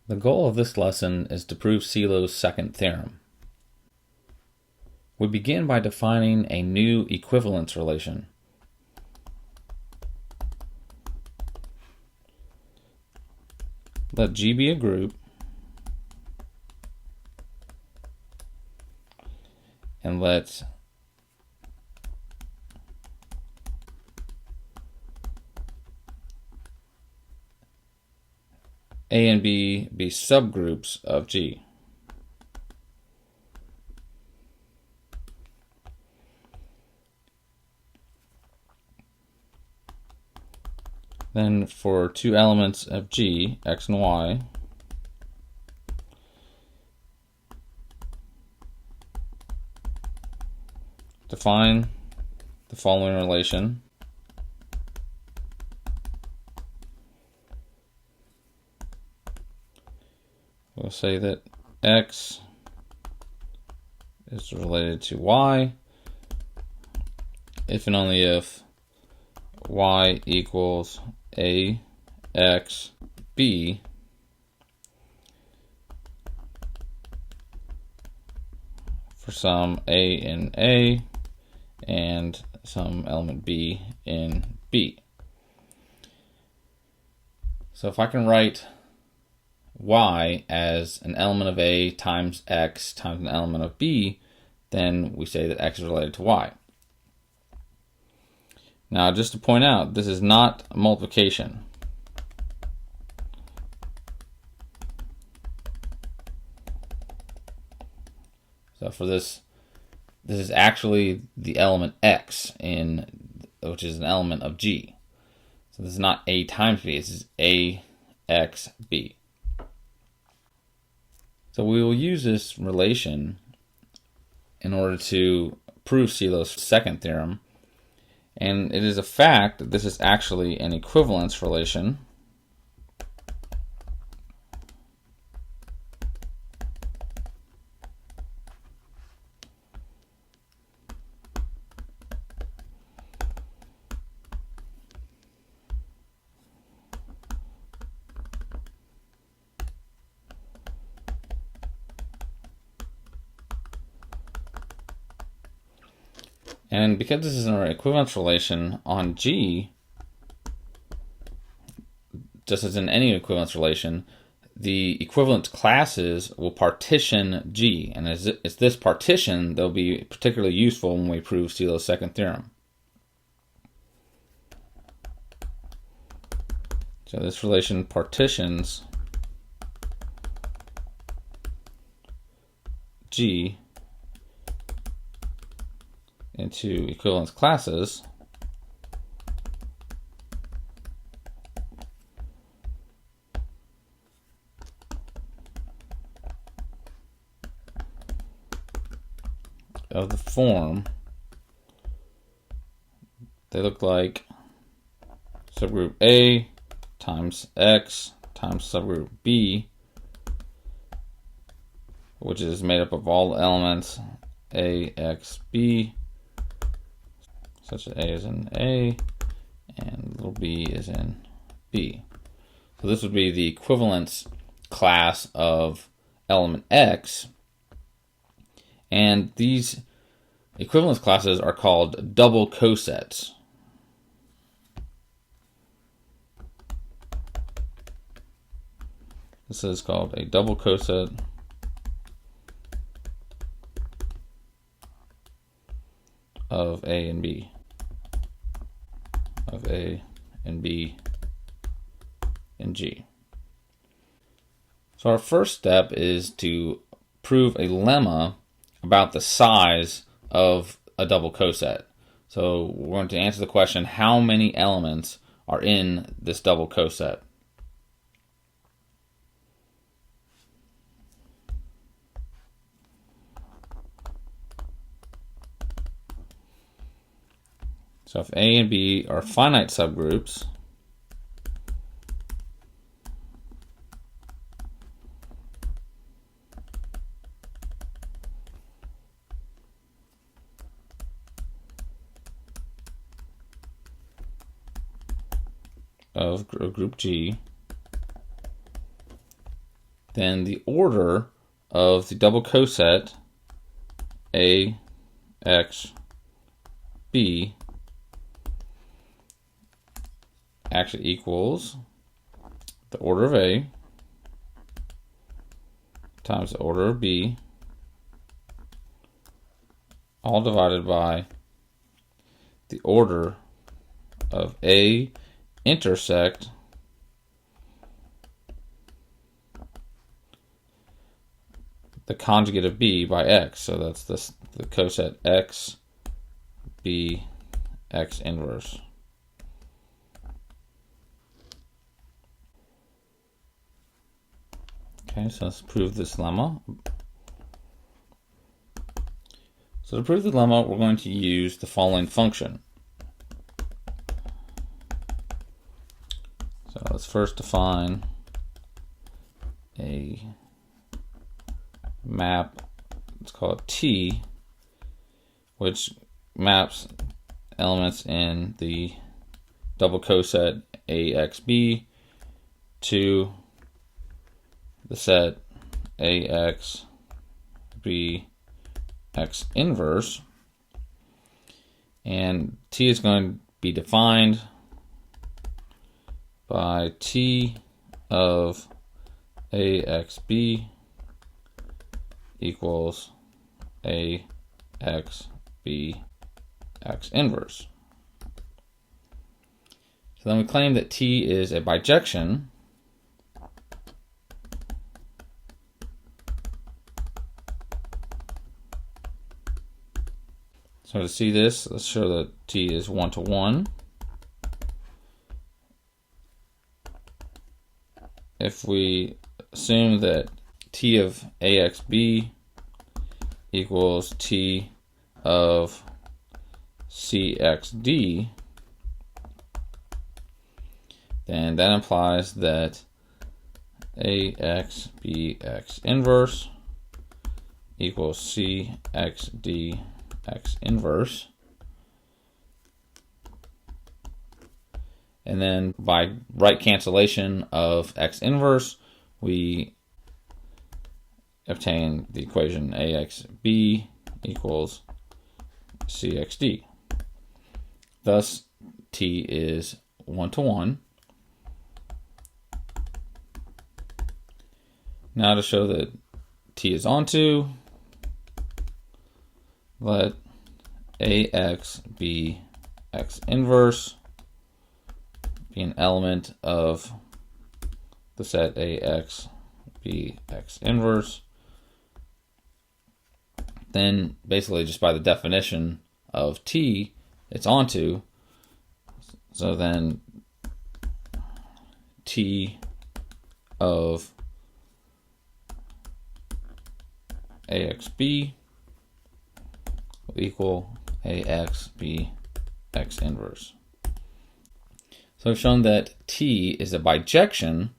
The goal of this lesson is to prove Sylow's second theorem. We begin by defining a new equivalence relation. Let G be a group, and let A and B be subgroups of G. Then for two elements of G, X and Y, define the following relation. We'll say that X is related to Y if and only if Y equals A, X, B, for some A in A and some element B in B. So if I can write Y as an element of A times X times an element of B, then we say that X is related to Y. Now, just to point out, this is not multiplication. So for this is actually the element X which is an element of G. So this is not A times B, this is A, X, B. So we will use this relation in order to prove Sylow's second theorem. And it is a fact that this is actually an equivalence relation. And because this is an equivalence relation on G, just as in any equivalence relation, the equivalent classes will partition G. And as it's this partition that will be particularly useful when we prove Sylow's second theorem. So this relation partitions G into equivalence classes, of the form they look like subgroup A times X times subgroup B, which is made up of all the elements A, X, B, such that A is in A and little b is in B. So this would be the equivalence class of element X. And these equivalence classes are called double cosets. This is called a double coset of A and B. Of A and B and G. So our first step is to prove a lemma about the size of a double coset. So we're going to answer the question, how many elements are in this double coset? So if A and B are finite subgroups, of group G, then the order of the double coset A, X, B actually equals the order of A times the order of B, all divided by the order of A intersect the conjugate of B by X. So that's the coset X, B, X inverse. Okay, so let's prove this lemma. So to prove the lemma, we're going to use the following function. So let's first define a map, let's call it T, which maps elements in the double coset AXB to the set AX, B, X inverse, and T is going to be defined by T of AXB equals AXB X inverse. So then we claim that T is a bijection So to see this, let's show that T is 1 to 1. If we assume that T of AXB equals T of CXD, then that implies that AXBX inverse equals CXD X inverse, and then by right cancellation of X inverse, we obtain the equation AXB equals CXD. Thus, T is 1 to 1. Now to show that T is onto, let AX be X inverse be an element of the set AX be X inverse. Then basically just by the definition of T, it's onto. So then T of AXB will equal AXB X inverse. So I've shown that T is a bijection,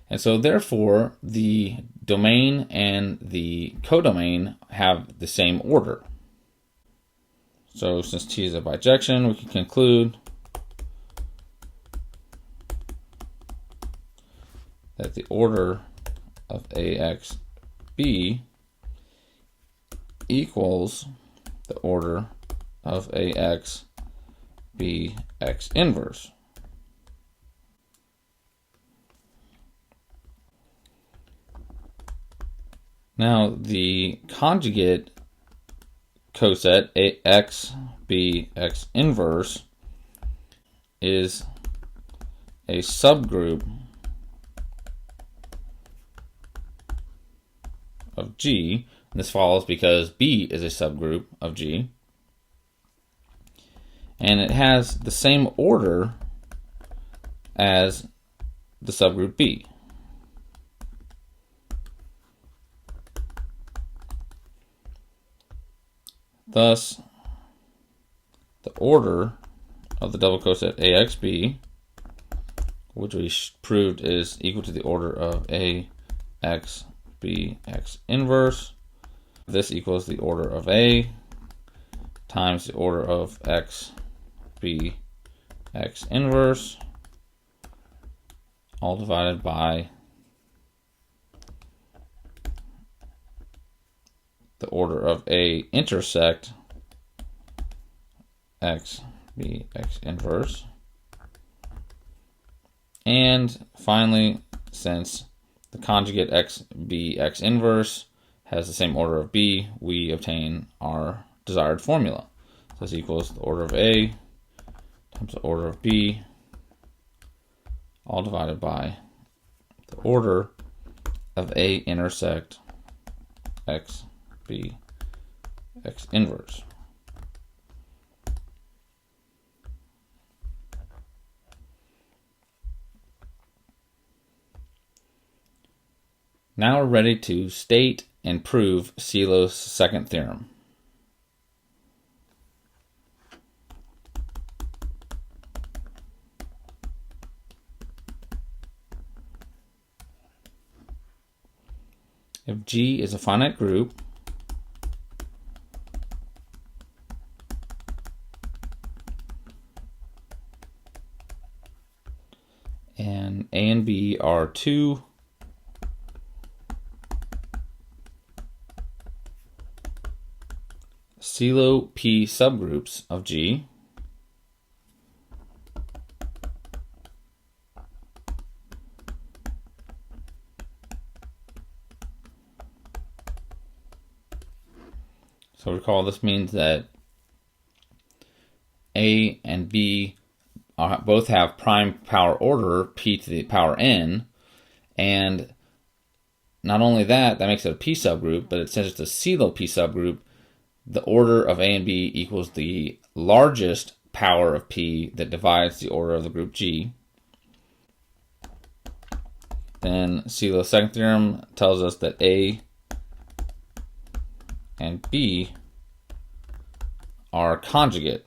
and so therefore the domain and the codomain have the same order. So since T is a bijection, we can conclude that the order of AXB equals the order of AX B X inverse. Now the conjugate coset AX B X inverse is a subgroup of G. This follows because B is a subgroup of G. And it has the same order as the subgroup B. Thus, the order of the double coset AXB, which we proved is equal to the order of AX B X inverse, this equals the order of A times the order of X B X inverse, all divided by the order of A intersect X, B, X inverse. And finally, since the conjugate X, B, X inverse has the same order of B, we obtain our desired formula. So this equals the order of A times the order of B, all divided by the order of A intersect X, B, X inverse. Now we're ready to state and prove Sylow's second theorem. If G is a finite group, and A and B are two Sylow P subgroups of G, so recall this means that A and B both have prime power order P to the power n, and not only that makes it a P subgroup, but since it's a Sylow P subgroup, the order of A and B equals the largest power of P that divides the order of the group G. Then Sylow's second theorem tells us that A and B are conjugate.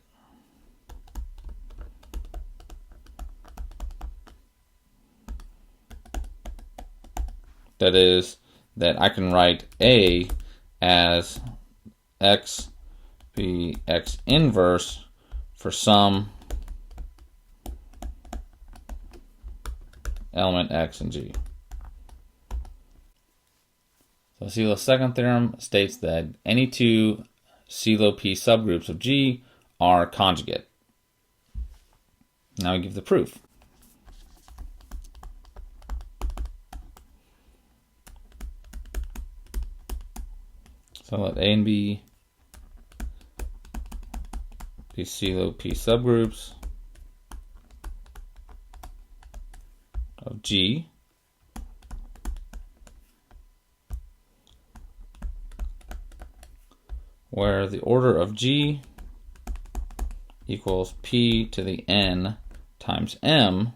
That is, that I can write A as X, B, X inverse for some element X and G. So Sylow's second theorem states that any two Sylow P subgroups of G are conjugate. Now we give the proof. So let A and B be Sylow P subgroups of G, where the order of G equals P to the n times m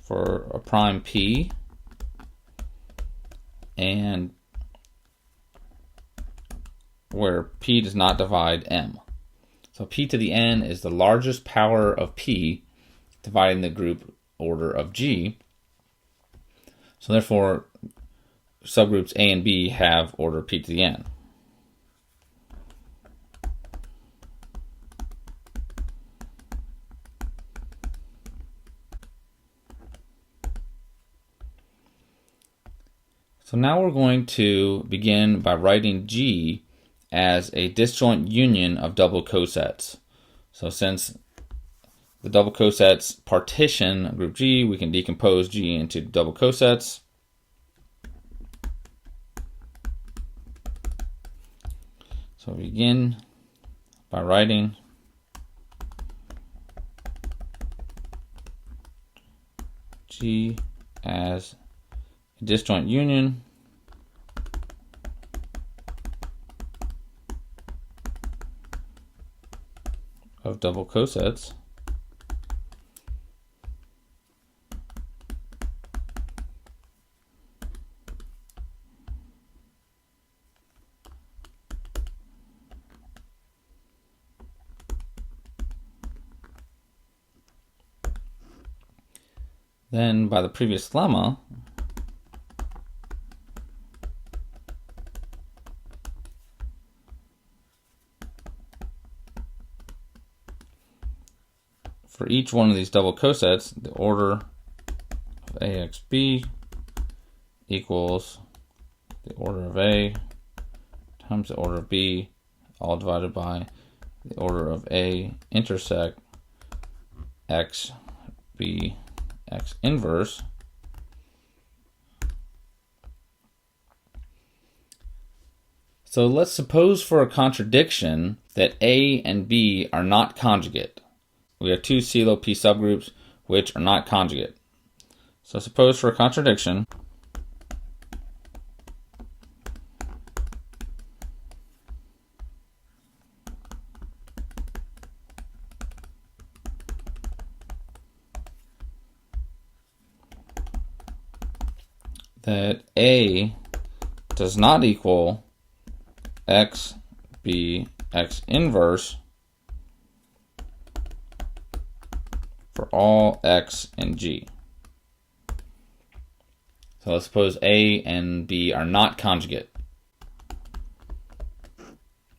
for a prime P, and where P does not divide M. So P to the n is the largest power of P dividing the group order of G. So therefore, subgroups A and B have order P to the n. So now we're going to begin by writing G as a disjoint union of double cosets. So since the double cosets partition group G, we can decompose G into double cosets. So we begin by writing G as a disjoint union of double cosets. Then, by the previous lemma, for each one of these double cosets, the order of AXB equals the order of A times the order of B, all divided by the order of A intersect X, B, X inverse. So let's suppose for a contradiction that A and B are not conjugate. We have two Sylow P subgroups which are not conjugate. So suppose for a contradiction that A does not equal X, B, X inverse for all X and G. So let's suppose A and B are not conjugate.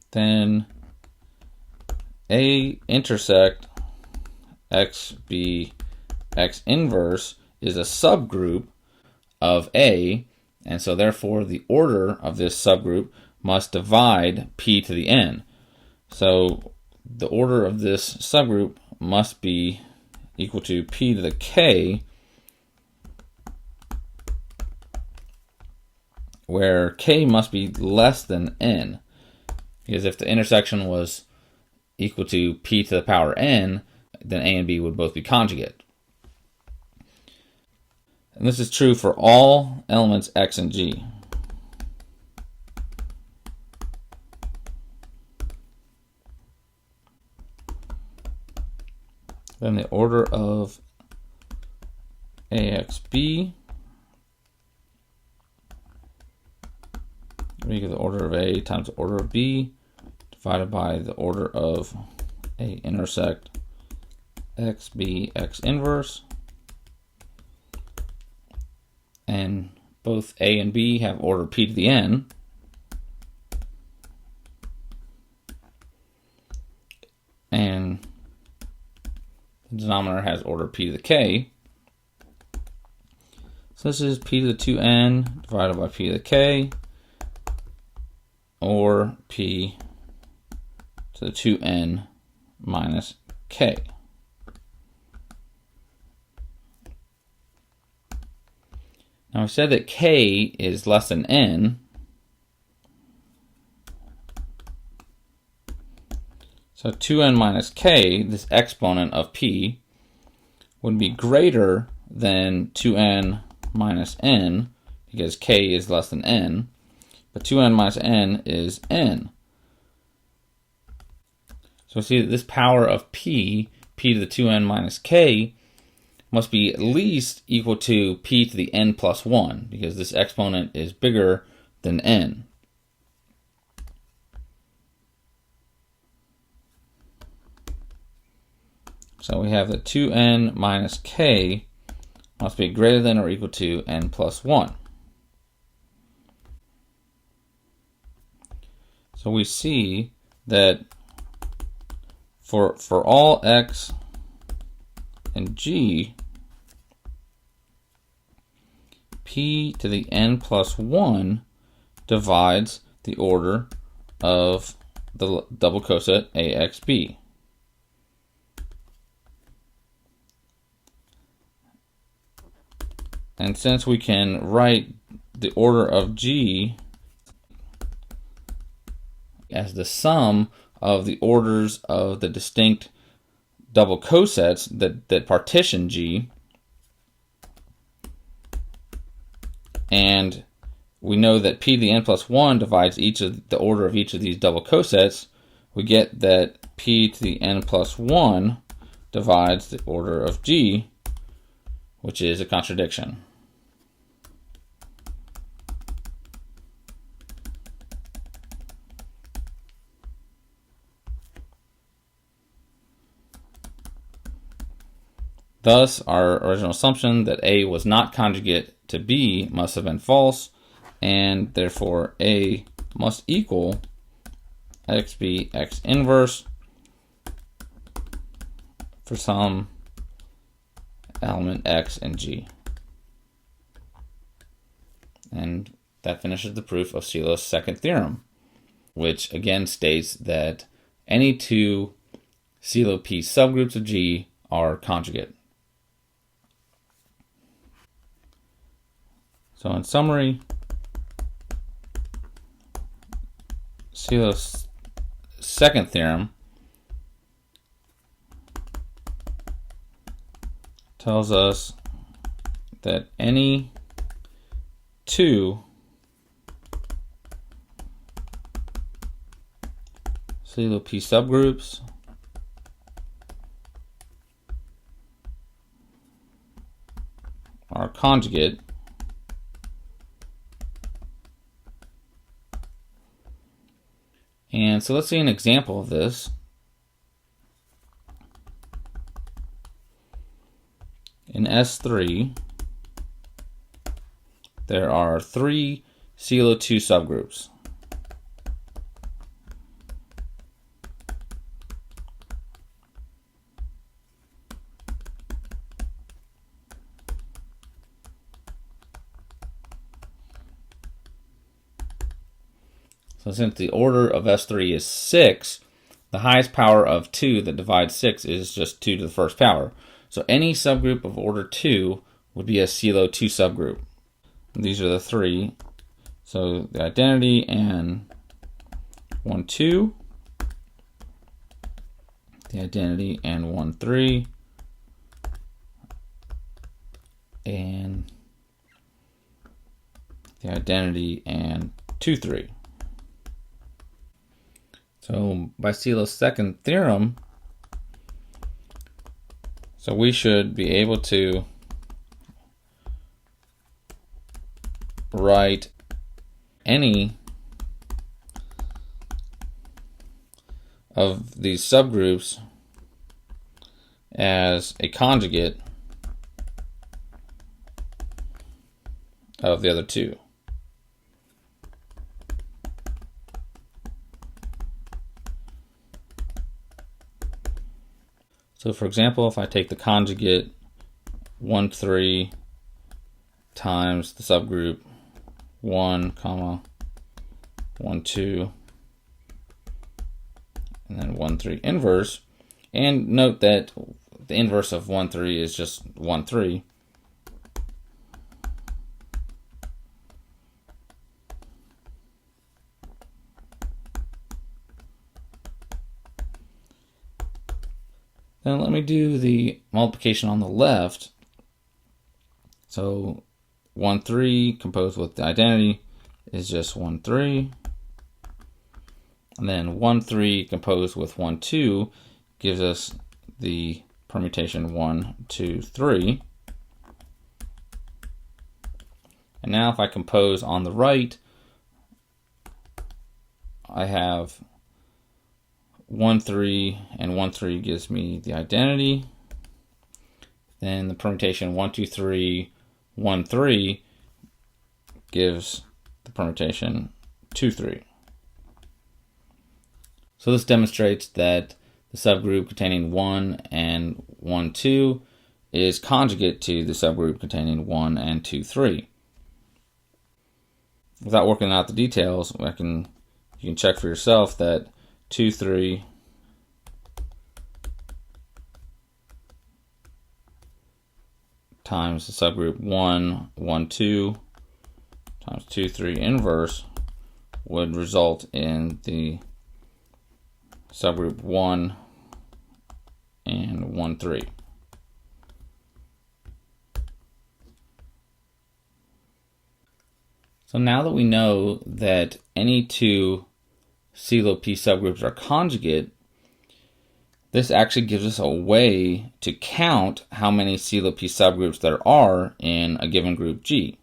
Then A intersect X, B, X inverse is a subgroup of A, and so therefore the order of this subgroup must divide P to the N. So the order of this subgroup must be equal to P to the K, where K must be less than N. Because if the intersection was equal to P to the power N, then A and B would both be conjugate. And this is true for all elements X and G. Then the order of AXB we get the order of A times the order of B divided by the order of A intersect XB X inverse. And both A and B have order P to the N. And the denominator has order P to the K. So this is P to the 2N divided by P to the K, or P to the 2N minus K. Now we said that K is less than N. So 2N minus K, this exponent of P, would be greater than 2N minus N, because K is less than N, but 2N minus N is N. So we see that this power of P, P to the 2N minus K, must be at least equal to P to the N plus 1, because this exponent is bigger than N. So we have that 2N minus K must be greater than or equal to N plus 1. So we see that for all X and G, P to the N plus 1 divides the order of the double coset AXB. And since we can write the order of G as the sum of the orders of the distinct double cosets that partition G, and we know that P to the N plus 1 divides each of the order of each of these double cosets, we get that P to the N plus 1 divides the order of G, which is a contradiction. Thus, our original assumption that A was not conjugate to B must have been false, and therefore A must equal XB X inverse for some element X and G. that finishes the proof of Sylow's second theorem, which again states that any two Sylow P subgroups of G are conjugate. So in summary, Sylow's second theorem tells us that any two Sylow P subgroups are conjugate and so let's see an example of this. In S3, there are three Sylow 2 subgroups. So since the order of S3 is 6, the highest power of 2 that divides 6 is just 2 to the first power. So any subgroup of order 2 would be a Sylow 2 subgroup. These are the three. So the identity and 1, 2. The identity and 1, 3. And the identity and 2, 3. So by Sylow's second theorem, so we should be able to write any of these subgroups as a conjugate of the other two. So for example, if I take the conjugate 1, 3 times the subgroup 1, 1, 2, and then 1, 3 inverse, and note that the inverse of 1, 3 is just 1, 3. Then let me do the multiplication on the left. So 1, 3 composed with the identity is just 1, 3. And then 1, 3 composed with 1, 2 gives us the permutation 1, 2, 3. And now if I compose on the right, I have 1, 3, and 1, 3 gives me the identity. Then the permutation 1, 2, 3, 1, 3 gives the permutation 2, 3. So this demonstrates that the subgroup containing 1 and 1, 2 is conjugate to the subgroup containing 1 and 2, 3. Without working out the details, you can check for yourself that 2, 3 times the subgroup 1, 1, 2 times 2, 3 inverse would result in the subgroup 1 and 1, 3. So now that we know that any two Sylow P subgroups are conjugate, this actually gives us a way to count how many Sylow P subgroups there are in a given group G.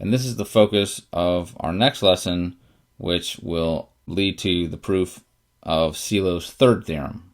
And this is the focus of our next lesson, which will lead to the proof of Sylow's third theorem.